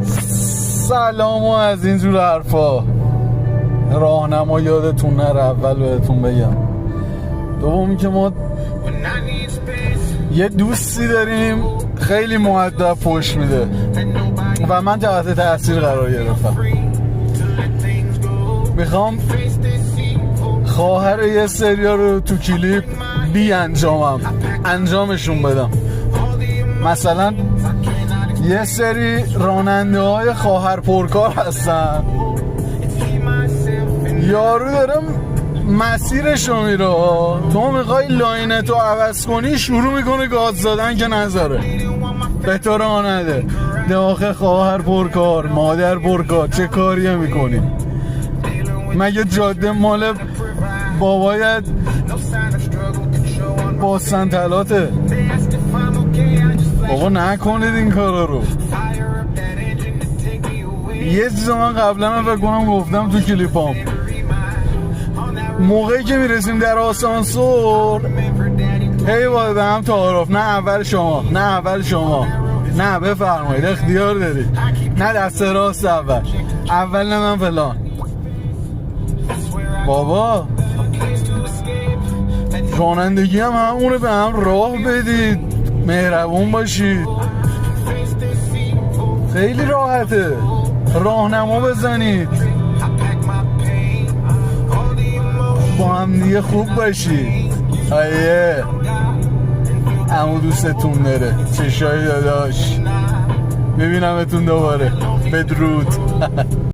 سلام و از اینجور حرفا. راهنما یادتون نره اول بهتون بگم. دومی که ما یه دوستی داریم خیلی مؤدب پشت میده و من تحت تاثیر قرار گرفتم. میخوام خواهر یه سریا رو تو کلیپ انجامشون بدم. مثلا یه سری راننده های خواهر پرکار هستن، یارو دارم مسیرشو میره، تو میخوای لاینتو عوض کنی شروع میکنه گاز دادن که نذاره به تو راه نده. داخل خواهر پرکار مادر پرکار چه کاریه میکنی؟ مگه جاده مال بابایت باستان تلاته؟ بابا نکنید این کارا رو. یه چیز من قبلا فکر کنم گفتم تو کلیپام، موقعی که میرسیم در آسانسور هی باید به هم تعارف، نه اول شما، نه اول شما، نه بفرمایید اختیار دارید، نه دست راست اول نه من فلان. بابا رانندگی هم همونه، به هم راه بدید، مهربون باشید، خیلی راحته، راهنما بزنید، با هم دیگه خوب باشید. آیه عمو دوستتون داره، چشای داداش، ببینمتون دوباره، بدرود.